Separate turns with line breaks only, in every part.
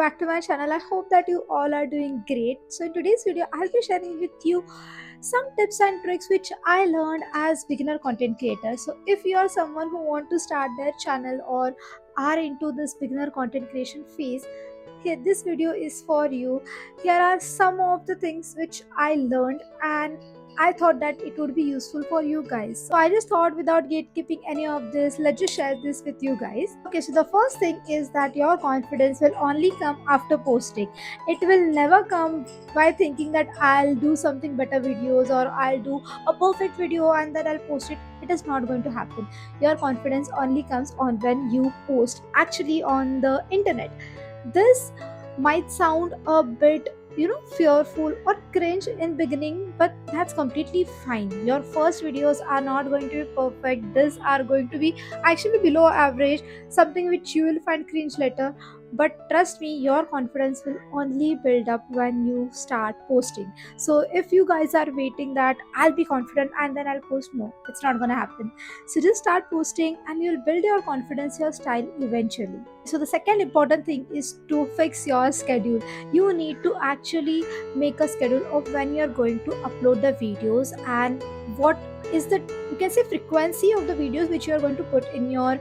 back to my channel. I hope that you all are doing great. So in today's video, I'll be sharing with you some tips and tricks which I learned as beginner content creator. So if you are someone who want to start their channel or are into this beginner content creation phase, here this video is for you. Here are some of the things which I learned and I thought that it would be useful for you guys. So I just thought, without gatekeeping any of this, let's just share this with you guys. Okay, so the first thing is that your confidence will only come after posting. It will never come by thinking that I'll do something better videos or I'll do a perfect video and then I'll post it. It is not going to happen. Your confidence only comes on when you post actually on the internet. This might sound a bit, fearful or cringe in beginning, but that's completely fine. Your first videos are not going to be perfect. These are going to be actually below average, something which you will find cringe later. But trust me, your confidence will only build up when you start posting. So if you guys are waiting that I'll be confident and then I'll post, no, it's not gonna happen. So just start posting and you'll build your confidence, your style eventually. So the second important thing is to fix your schedule. You need to actually make a schedule of when you're going to upload the videos and what is the, you can say, frequency of the videos which you are going to put in your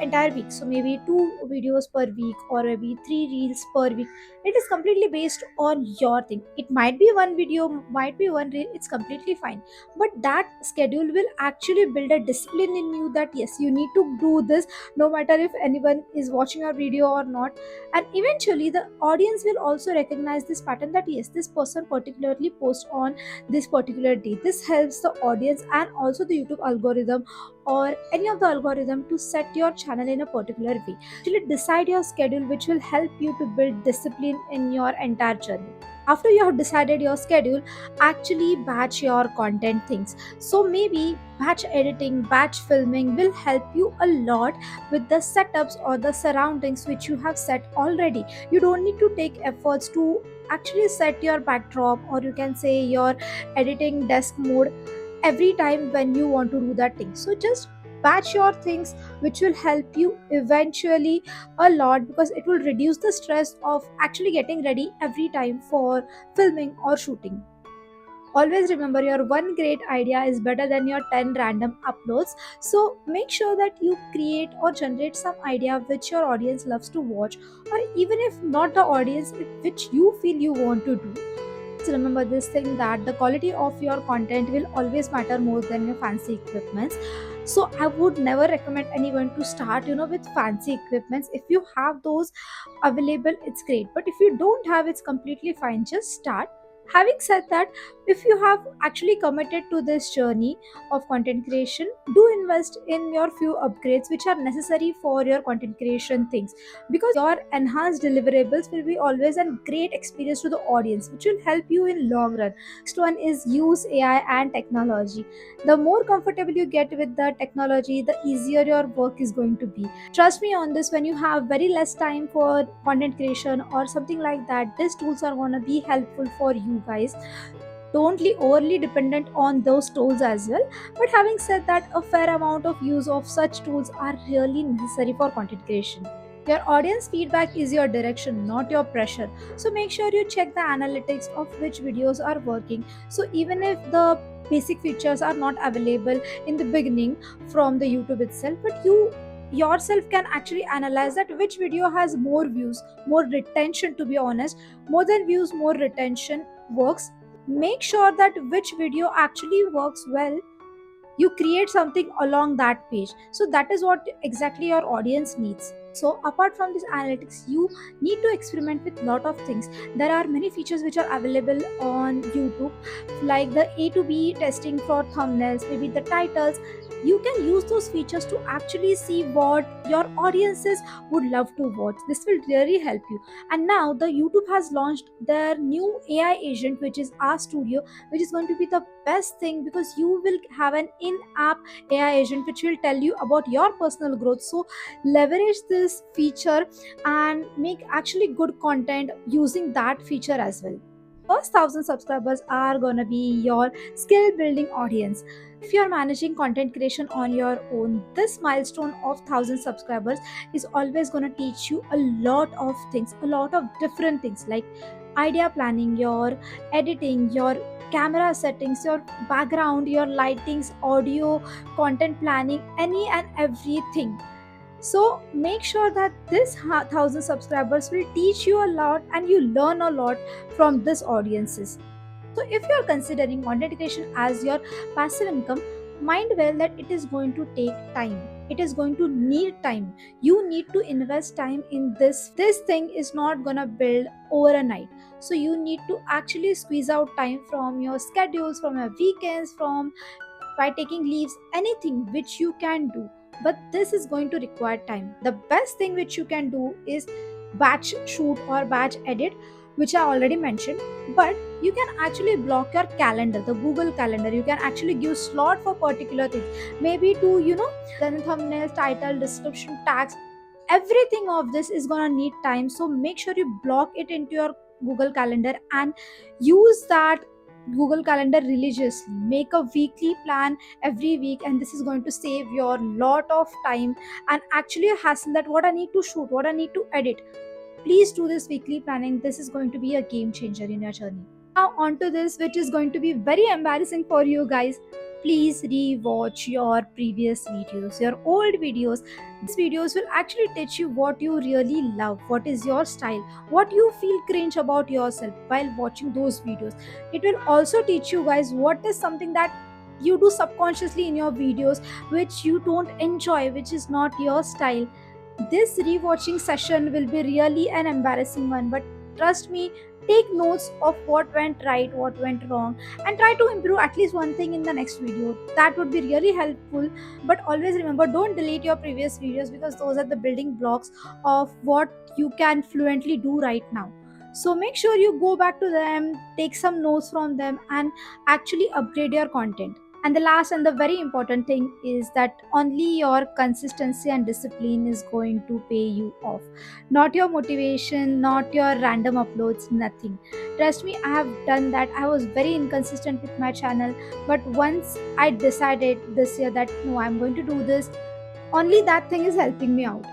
entire week. So maybe 2 videos per week or maybe 3 reels per week. It is completely based on your thing. It might be one video, might be one reel, it's completely fine, but that schedule will actually build a discipline in you that yes, you need to do this no matter if anyone is watching our video or not. And eventually the audience will also recognize this pattern that yes, this person particularly posts on this particular day. This helps the audience and also the YouTube algorithm or any of the algorithm to set your channel in a particular way. Actually decide your schedule, which will help you to build discipline in your entire journey. After you have decided your schedule, actually batch your content things. So maybe batch editing, batch filming will help you a lot with the setups or the surroundings which you have set already. You don't need to take efforts to actually set your backdrop, or you can say your editing desk mode every time when you want to do that thing. So just batch your things, which will help you eventually a lot, because it will reduce the stress of actually getting ready every time for filming or shooting. Always remember, your one great idea is better than your 10 random uploads. So make sure that you create or generate some idea which your audience loves to watch, or even if not the audience, which you feel you want to do. So remember this thing, that the quality of your content will always matter more than your fancy equipments. So I would never recommend anyone to start, with fancy equipments. If you have those available, it's great, but if you don't have, it's completely fine. Just start. Having said that, if you have actually committed to this journey of content creation, do invest in your few upgrades which are necessary for your content creation things, because your enhanced deliverables will be always a great experience to the audience, which will help you in long run. Next one is use AI and technology. The more comfortable you get with the technology, the easier your work is going to be. Trust me on this, when you have very less time for content creation or something like that, these tools are going to be helpful for you guys. Don't be overly dependent on those tools as well, but having said that, a fair amount of use of such tools are really necessary for content creation. Your audience feedback is your direction, not your pressure. So make sure you check the analytics of which videos are working. So even if the basic features are not available in the beginning from the YouTube itself, but you yourself can actually analyze that which video has more views, more retention, to be honest. More than views, more retention works. Make sure that which video actually works well, you create something along that page. So that is what exactly your audience needs. So apart from this analytics, you need to experiment with lot of things. There are many features which are available on YouTube, like the A to B testing for thumbnails, maybe the titles. You can use those features to actually see what your audiences would love to watch. This will really help you. And now the YouTube has launched their new AI agent, which is R Studio, which is going to be the best thing, because you will have an in-app AI agent which will tell you about your personal growth. So leverage this feature and make actually good content using that feature as well. First 1,000 subscribers are gonna be your skill building audience. If you're managing content creation on your own, this milestone of 1,000 subscribers is always gonna teach you a lot of things, a lot of different things like idea planning, your editing, your camera settings, your background, your lightings, audio, content planning, any and everything. So make sure that this 1,000 subscribers will teach you a lot and you learn a lot from this audiences. So if you are considering content creation as your passive income, mind well that it is going to take time. It is going to need time. You need to invest time in this. This thing is not gonna build overnight. So you need to actually squeeze out time from your schedules, from your weekends, from by taking leaves, anything which you can do. But this is going to require time. The best thing which you can do is batch shoot or batch edit, which I already mentioned. But you can actually block your calendar, the Google Calendar. You can actually give slot for particular things, maybe to then thumbnails, title, description, tags. Everything of this is gonna need time, so make sure you block it into your Google Calendar and use that Google Calendar religiously. Make a weekly plan every week, and this is going to save your lot of time and actually a hassle that what I need to shoot, what I need to edit. Please do this weekly planning. This is going to be a game changer in your journey. Now, on to this, which is going to be very embarrassing for you guys. Please re-watch your previous videos, your old videos. These videos will actually teach you what you really love, what is your style, what you feel cringe about yourself while watching those videos. It will also teach you guys what is something that you do subconsciously in your videos which you don't enjoy, which is not your style. This rewatching session will be really an embarrassing one, but trust me, take notes of what went right, what went wrong, and try to improve at least one thing in the next video. That would be really helpful. But always remember, don't delete your previous videos because those are the building blocks of what you can fluently do right now. So make sure you go back to them, take some notes from them, and actually upgrade your content. And the last and the very important thing is that only your consistency and discipline is going to pay you off. Not your motivation, not your random uploads, nothing. Trust me, I have done that. I was very inconsistent with my channel, but once I decided this year that no, I'm going to do this, only that thing is helping me out.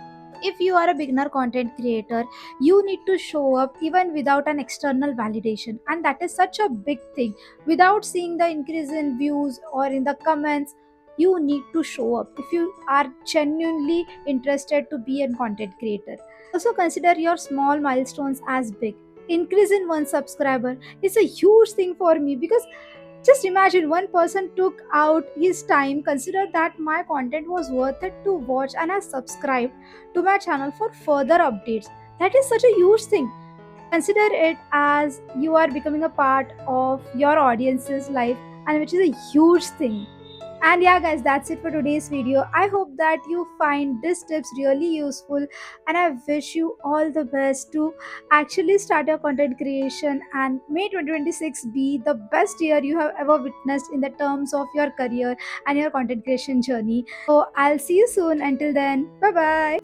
If you are a beginner content creator, you need to show up even without an external validation, and that is such a big thing. Without seeing the increase in views or in the comments, you need to show up if you are genuinely interested to be a content creator. Also consider your small milestones as big. Increase in one subscriber is a huge thing for me because just imagine one person took out his time, consider that my content was worth it to watch, and has subscribed to my channel for further updates. That is such a huge thing. Consider it as you are becoming a part of your audience's life, and which is a huge thing. And yeah, guys, that's it for today's video. I hope that you find these tips really useful, and I wish you all the best to actually start your content creation. And may 2026 be the best year you have ever witnessed in the terms of your career and your content creation journey. So I'll see you soon. Until then, bye bye.